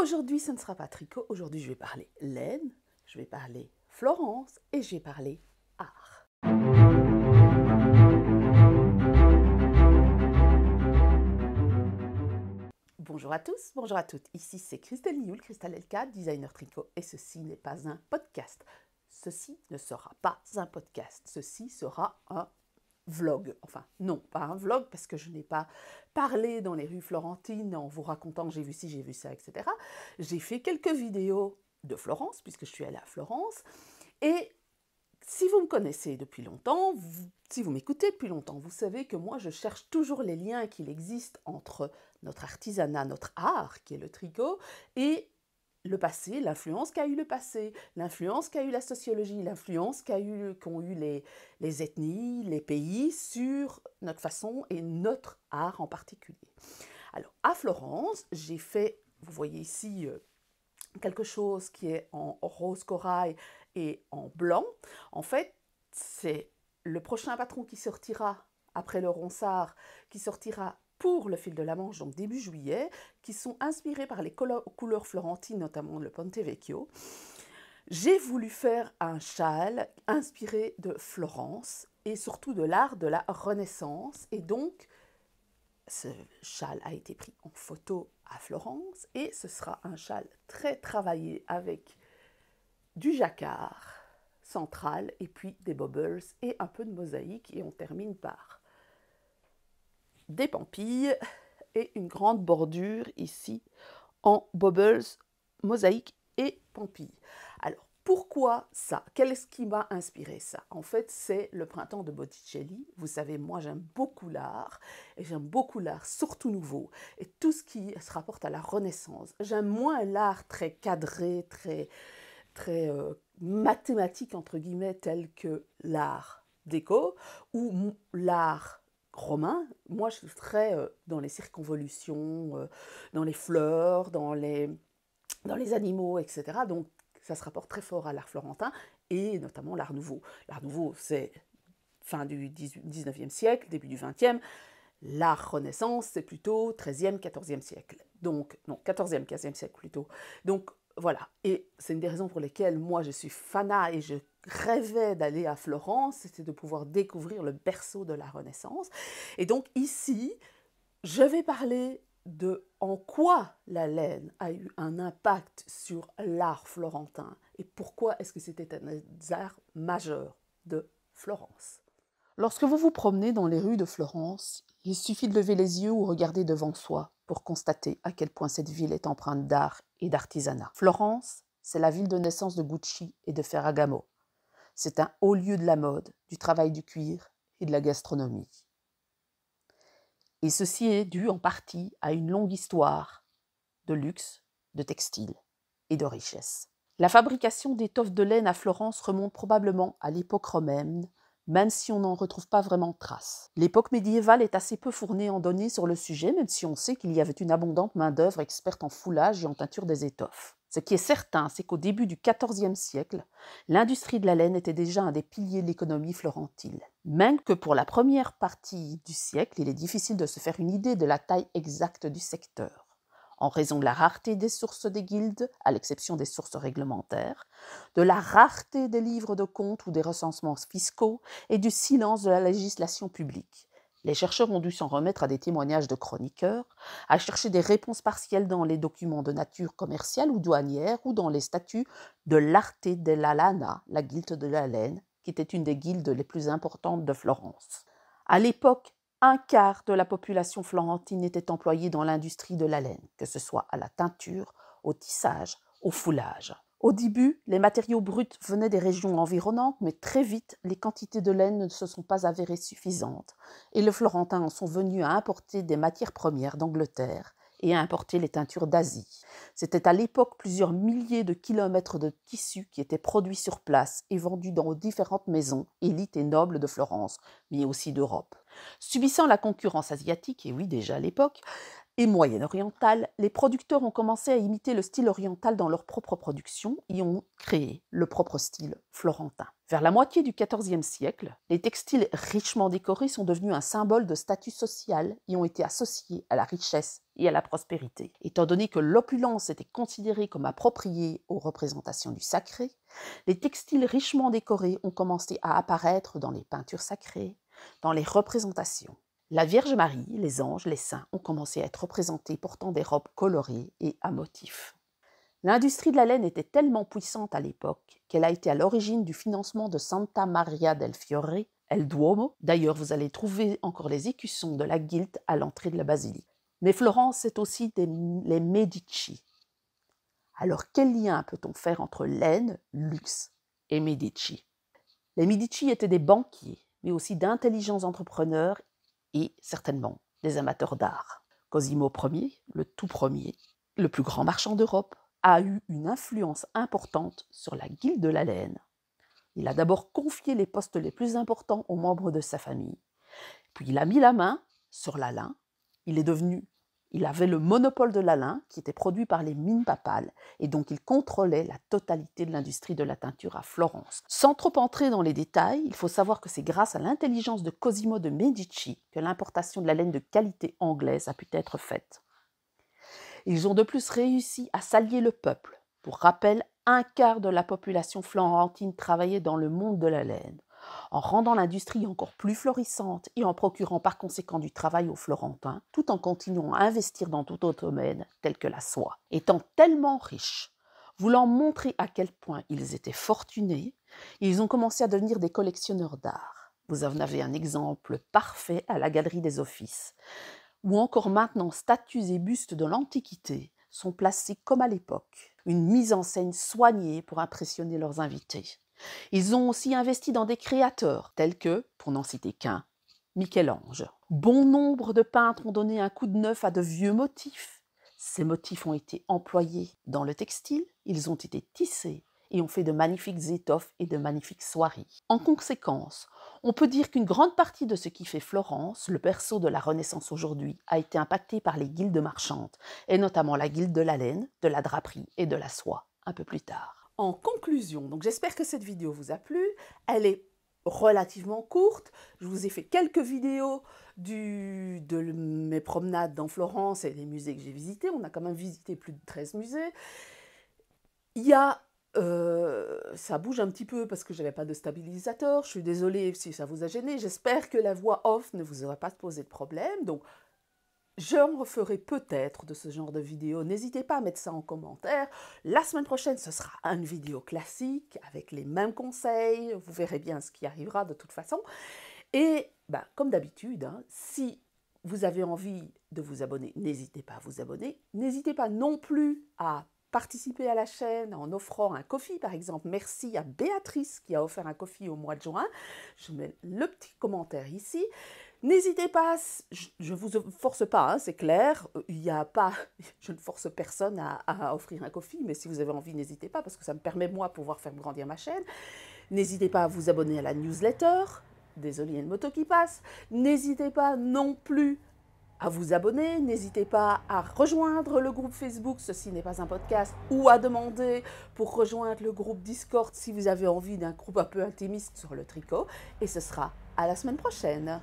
Aujourd'hui, ce ne sera pas tricot. Aujourd'hui, je vais parler laine, je vais parler Florence et je vais parler art. Bonjour à tous, bonjour à toutes. Ici, c'est Christelle Nioul, Cristal LK, designer tricot. Et ceci n'est pas un podcast. Ceci ne sera pas un podcast. Ceci sera un vlog. Enfin, non, pas un vlog parce que je n'ai pas parlé dans les rues florentines en vous racontant que j'ai vu ci, j'ai vu ça, etc. J'ai fait quelques vidéos de Florence puisque je suis allée à Florence. Et si vous me connaissez depuis longtemps, si vous m'écoutez depuis longtemps, vous savez que moi je cherche toujours les liens qu'il existe entre notre artisanat, notre art qui est le tricot et le passé, l'influence qu'a eu le passé, l'influence qu'a eu la sociologie, l'influence qu'ont eu les ethnies, les pays sur notre façon et notre art en particulier. Alors, à Florence, j'ai fait, vous voyez ici, quelque chose qui est en rose corail et en blanc. En fait, c'est le prochain patron qui sortira après le Ronsard, qui sortira pour le fil de la Manche, donc début juillet, qui sont inspirés par les couleurs florentines, notamment le Ponte Vecchio. J'ai voulu faire un châle inspiré de Florence et surtout de l'art de la Renaissance. Et donc, ce châle a été pris en photo à Florence et ce sera un châle très travaillé avec du jacquard central et puis des bubbles et un peu de mosaïque. Et on termine par des pampilles et une grande bordure ici en bubbles, mosaïque et pampilles. Alors, pourquoi ça? Qu'est-ce qui m'a inspiré ça? En fait, c'est le printemps de Botticelli. Vous savez, moi, j'aime beaucoup l'art, et j'aime beaucoup l'art surtout nouveau, et tout ce qui se rapporte à la Renaissance. J'aime moins l'art très cadré, très mathématique, entre guillemets, tel que l'art déco, ou l'art romain. Moi, je suis très dans les circonvolutions, dans les fleurs, dans les animaux, etc. Donc, ça se rapporte très fort à l'art florentin et notamment l'art nouveau. L'art nouveau, c'est fin du 19e siècle, début du 20e. L'art renaissance, c'est plutôt 13e, 14e siècle. Donc, non, 14e, 15e siècle plutôt. Donc, voilà. Et c'est une des raisons pour lesquelles moi, je suis fanat et je rêvais d'aller à Florence, c'était de pouvoir découvrir le berceau de la Renaissance. Et donc, ici, je vais parler de en quoi la laine a eu un impact sur l'art florentin et pourquoi est-ce que c'était un des arts majeurs de Florence. Lorsque vous vous promenez dans les rues de Florence, il suffit de lever les yeux ou regarder devant soi pour constater à quel point cette ville est empreinte d'art et d'artisanat. Florence, c'est la ville de naissance de Gucci et de Ferragamo. C'est un haut lieu de la mode, du travail du cuir et de la gastronomie. Et ceci est dû en partie à une longue histoire de luxe, de textile et de richesse. La fabrication d'étoffes de laine à Florence remonte probablement à l'époque romaine, même si on n'en retrouve pas vraiment trace. L'époque médiévale est assez peu fournie en données sur le sujet, même si on sait qu'il y avait une abondante main-d'œuvre experte en foulage et en teinture des étoffes. Ce qui est certain, c'est qu'au début du XIVe siècle, l'industrie de la laine était déjà un des piliers de l'économie florentine. Même que pour la première partie du siècle, il est difficile de se faire une idée de la taille exacte du secteur, en raison de la rareté des sources des guildes, à l'exception des sources réglementaires, de la rareté des livres de comptes ou des recensements fiscaux et du silence de la législation publique. Les chercheurs ont dû s'en remettre à des témoignages de chroniqueurs, à chercher des réponses partielles dans les documents de nature commerciale ou douanière ou dans les statuts de l'Arte della Lana, la guilde de la laine, qui était une des guildes les plus importantes de Florence. À l'époque, un quart de la population florentine était employée dans l'industrie de la laine, que ce soit à la teinture, au tissage, au foulage. Au début, les matériaux bruts venaient des régions environnantes, mais très vite, les quantités de laine ne se sont pas avérées suffisantes, et les Florentins en sont venus à importer des matières premières d'Angleterre et à importer les teintures d'Asie. C'était à l'époque plusieurs milliers de kilomètres de tissus qui étaient produits sur place et vendus dans différentes maisons, élites et nobles de Florence, mais aussi d'Europe. Subissant la concurrence asiatique, et oui déjà à l'époque, et moyen-orientale, les producteurs ont commencé à imiter le style oriental dans leur propre production et ont créé le propre style florentin. Vers la moitié du XIVe siècle, les textiles richement décorés sont devenus un symbole de statut social et ont été associés à la richesse et à la prospérité. Étant donné que l'opulence était considérée comme appropriée aux représentations du sacré, les textiles richement décorés ont commencé à apparaître dans les peintures sacrées, dans les représentations. La Vierge Marie, les anges, les saints ont commencé à être représentés portant des robes colorées et à motifs. L'industrie de la laine était tellement puissante à l'époque qu'elle a été à l'origine du financement de Santa Maria del Fiore, El Duomo. D'ailleurs, vous allez trouver encore les écussons de la guilde à l'entrée de la basilique. Mais Florence, c'est aussi les Medici. Alors, quel lien peut-on faire entre laine, luxe et Medici? Les Medici étaient des banquiers, mais aussi d'intelligents entrepreneurs et certainement des amateurs d'art. Cosimo Ier, le tout premier, le plus grand marchand d'Europe, a eu une influence importante sur la guilde de la laine. Il a d'abord confié les postes les plus importants aux membres de sa famille, puis il a mis la main sur la lin. Il avait le monopole de la lin qui était produit par les mines papales et donc il contrôlait la totalité de l'industrie de la teinture à Florence. Sans trop entrer dans les détails, il faut savoir que c'est grâce à l'intelligence de Cosimo de Medici que l'importation de la laine de qualité anglaise a pu être faite. Ils ont de plus réussi à s'allier le peuple. Pour rappel, un quart de la population florentine travaillait dans le monde de la laine, en rendant l'industrie encore plus florissante et en procurant par conséquent du travail aux Florentins, tout en continuant à investir dans tout autre domaine tel que la soie. Étant tellement riches, voulant montrer à quel point ils étaient fortunés, ils ont commencé à devenir des collectionneurs d'art. Vous en avez un exemple parfait à la Galerie des Offices, où encore maintenant statues et bustes de l'Antiquité sont placés comme à l'époque, une mise en scène soignée pour impressionner leurs invités. Ils ont aussi investi dans des créateurs, tels que, pour n'en citer qu'un, Michel-Ange. Bon nombre de peintres ont donné un coup de neuf à de vieux motifs. Ces motifs ont été employés dans le textile, ils ont été tissés et ont fait de magnifiques étoffes et de magnifiques soieries. En conséquence, on peut dire qu'une grande partie de ce qui fait Florence, le berceau de la Renaissance aujourd'hui, a été impacté par les guildes marchandes, et notamment la guilde de la laine, de la draperie et de la soie, un peu plus tard. En conclusion, donc j'espère que cette vidéo vous a plu. Elle est relativement courte. Je vous ai fait quelques vidéos de mes promenades dans Florence et des musées que j'ai visités. On a quand même visité plus de 13 musées. Ça bouge un petit peu parce que je n'avais pas de stabilisateur. Je suis désolée si ça vous a gêné. J'espère que la voix off ne vous aura pas posé de problème. Donc, j'en referai peut-être de ce genre de vidéo. N'hésitez pas à mettre ça en commentaire. La semaine prochaine, ce sera une vidéo classique avec les mêmes conseils. Vous verrez bien ce qui arrivera de toute façon. Et comme d'habitude, si vous avez envie de vous abonner, n'hésitez pas à vous abonner. N'hésitez pas non plus à participer à la chaîne en offrant un coffee, par exemple. Merci à Béatrice qui a offert un coffee au mois de juin. Je mets le petit commentaire ici. N'hésitez pas, je ne vous force pas, c'est clair, je ne force personne à offrir un coffee, mais si vous avez envie, n'hésitez pas, parce que ça me permet, moi, de pouvoir faire grandir ma chaîne. N'hésitez pas à vous abonner à la newsletter. Désolé, il y a une moto qui passe. N'hésitez pas non plus à vous abonner, n'hésitez pas à rejoindre le groupe Facebook, ceci n'est pas un podcast, ou à demander pour rejoindre le groupe Discord si vous avez envie d'un groupe un peu intimiste sur le tricot. Et ce sera à la semaine prochaine.